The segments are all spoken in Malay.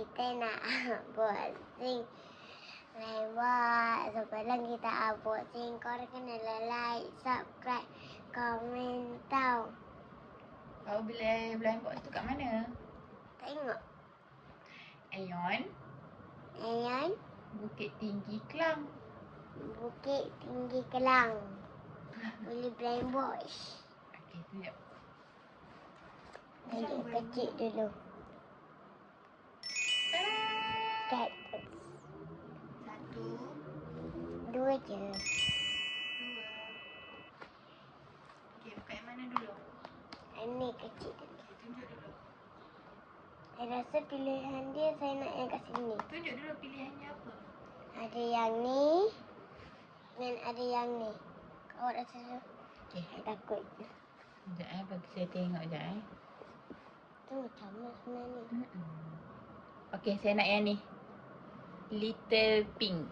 kita nak buat sing lewat. Sebelum kita buat sing, korang kena like, subscribe, komen tau. Kau bila blind box tu kat mana? Tengok. Ayon, Ayan, Bukit Tinggi Kelang. Bukit Tinggi Kelang. Boleh blind box. Okey, tunjuk. Tunjuk kecil dulu. Kat Satu, 2 je. dua. Okey, buka yang mana dulu? Ini kecil dulu. Okey, tunjuk dulu. Saya rasa pilihan dia saya nak yang kat sini. Tunjuk dulu pilihannya apa? Ada yang ni dan ada yang ni. Kau rasa tu? Okey, Saya takut. sekejap bagi saya tengok sekejap Tu macam mana sebenarnya? Okey, saya nak yang ni. Little Pink.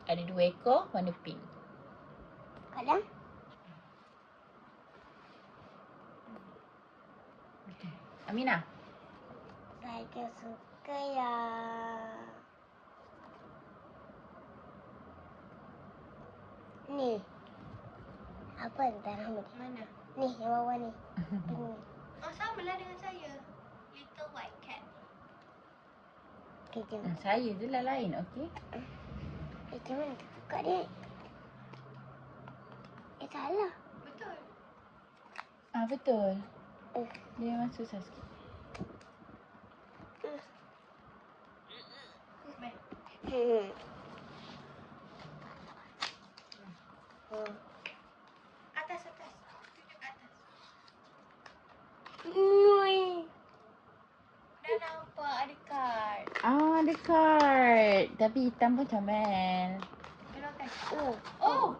Ada 2 ekor, warna pink. Kadang Okey. Aminah. saya suka yang ni. Apa antara ni? Mana? Ni yang bawah ni. Pink ni. Oh, samalah dengan saya. Little White Cat. Okay, jom. Saya je lah lain, okey? Macam mana tu buka dia? Salah. Betul. Betul. Eh. Dia memang susah sikit. Baik. Atas. Tunjuk kat atas. Ui. Dah nampak ada kad. Ada kad. Tapi hitam pun comel. Keluarkan. Oh.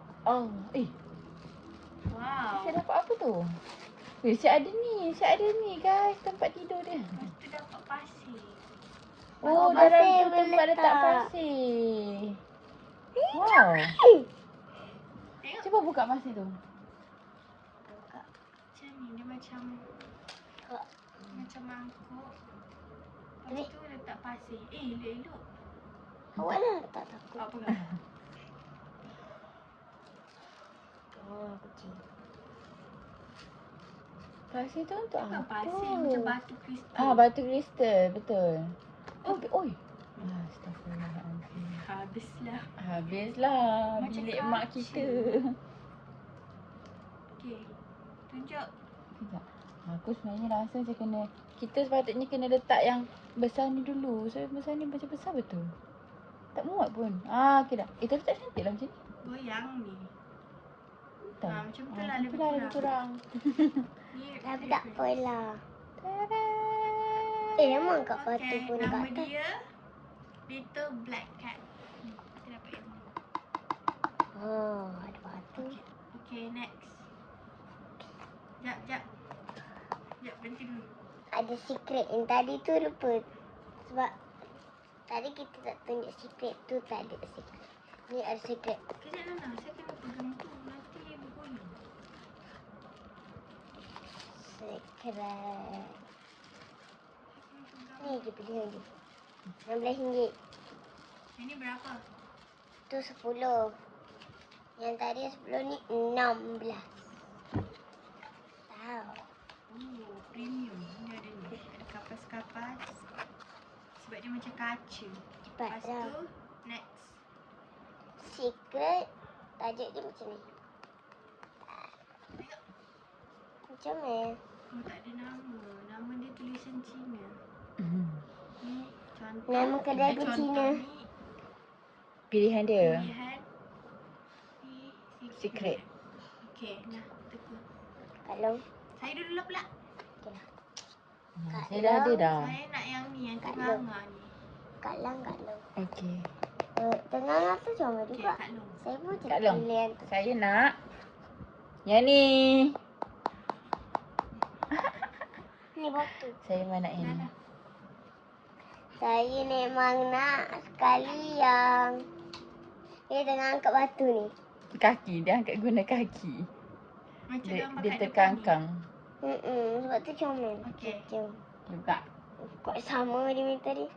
Wow. Saya dapat apa tu? Saya ada ni guys. Tempat tidur dia. Lepas tu dapat pasir. Oh, dalam pasir tu tempat letak letak. pasir. Wow. Tengok. Cuba buka pasir tu. Buka. Macam ni. Dia macam mangkuk. Lepas tu letak pasir. Elok-elok. Awak lah tak takut. Apa kan? Oh, kucing. Pasir tu untuk apa? Pasir macam batu kristal. Batu kristal, betul. Tapi, Astaghfirullahaladzim. Habislah Macam bilik kaca. mak kita. Okey. Tunjuk. Sekejap. Aku sebenarnya rasa kita sepatutnya kena letak yang besar ni dulu. So besar ni macam besar betul. Tak muat pun. Okey dah. Tapi tak cantik lah macam ni. Goyang ni. Tak. Macam tu lah, Macam tu lah lebih kurang. Ni Tapi tak apalah. Tada. Memang kat batu pun kat nama atas. dia Little Black Cat. Kita dapat yang ni. Oh, ada batu. Okay, next. Jap, berhenti dulu. Ada secret yang tadi tu lupa. Sebab tadi kita tak tunjuk secret tu, tak ada secret. Ni ada secret. Kejap Nana, saya kena pegang tu. Nanti bergoyang. Secret. Ni je pilihan dia. RM16. Yang ni berapa? Tu 10. Yang tadi 10 ni 16. Tahu. Premium. Ni ada ni. Ada kapas-kapas. Sebab dia macam kaca. Cepat Lepas dah. tu, next. Secret. Tajuk dia macam ni. Tengok. Macam mana? Oh, tak ada nama. Nama dia tulisan Cina. Ni contoh. Nama kedai pun Contoh Cina. ni Pilihan dia. pilihan. Ni Secret. Okey, nah, teka. Kalau. Saya dulu pula. Okay lah. Saya dah ada dah. Saya nak yang ni, yang Kat tengah ni. Kat Lang, kat Long. Okey. Tengah tu comel Okey, juga. Kak Long. Saya pun Kat tak Long. pilihan tu. Saya nak yang ni. Ni batu. Saya memang nak yang ni. Dah. Saya memang nak sekali yang dia tengah angkat batu ni. Kaki. Dia angkat guna kaki. Macam Dia gambar kat depan terkangkang. Sebab tu comel. Okey. Jom. Buka. Kok sama dia minta dia.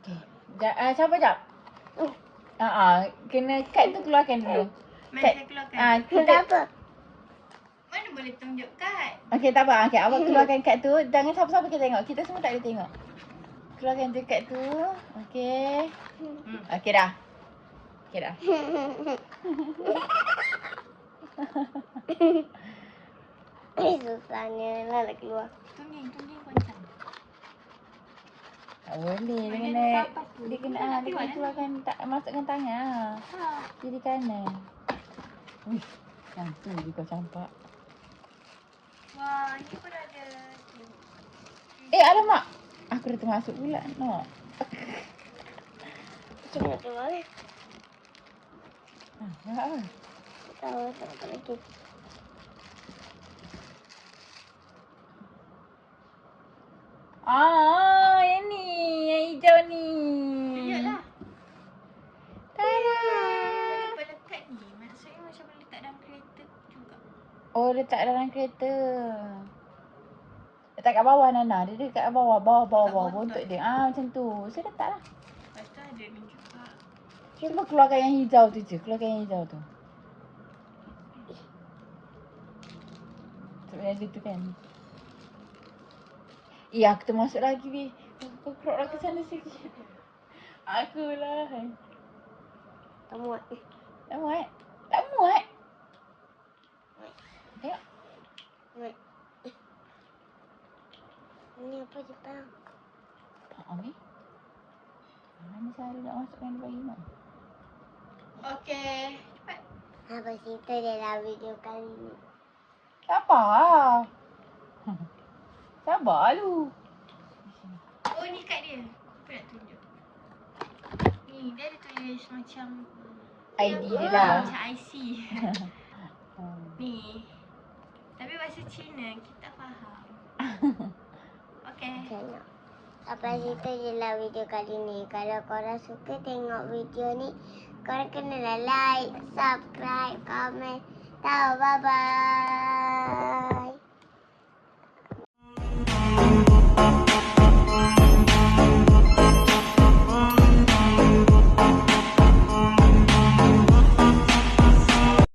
Okey. Siapa jap? Kena kad tu keluarkan dulu. Mari Kad. saya keluarkan. Kita Kenapa? Mana boleh tunjuk kad? okey, tak apa. Okey, awak keluarkan kad tu. Jangan siapa-siapa kita tengok. Kita semua tak boleh tengok. Keluarkan tu kad tu. Okey. Okey dah. Okey dah. Susahnya lah nak keluar. Tungging koncang. Tak boleh. Dia Mana kena ada kapas tu? dia kena Mana dia nak kena keluarkan tak masukkan tangan. Ha. Kiri kanan. Wih, yang tu je kau campak. Wah, ni pun ada. Alamak. Aku dah termasuk pula. No. Macam nak keluar kan? Tahu tak lagi. Yang ni. Yang hijau ni. Tunjuklah. Tada. Boleh letak ni. Maksudnya macam boleh letak dalam kereta juga. Oh, letak dalam kereta. Letak kat bawah Nana. Dia dekat bawah. Bawah. Bontot dia. Macam tu. Saya letak lah. Lepas tu ada ni juga. Cuba keluarkan yang hijau tu je. Keluarkan yang hijau tu. Sebenarnya dia tu kan. Aku termasuk lagi ni. Kau crop lah ke sana sikit. Akulah. Tak muat. Tak muat. Tak muat. Tengok. Muat. Ni apa Jepang? Ni. Mana cara nak masukkan dia bagi mak? Okey. Cepat. Apa cerita dalam video kali ni? Sabar. Sabar lu. Oh, ni kad dia. Apa nak tunjuk? Ni, dia ada tulis macam ID dia lah. macam IC. Ni. Tapi bahasa Cina, kita faham. Okey. Tengok. Apa cerita dalam video kali ni? Kalau korang suka tengok video ni, korang kena like, subscribe, komen. Tahu, bye-bye.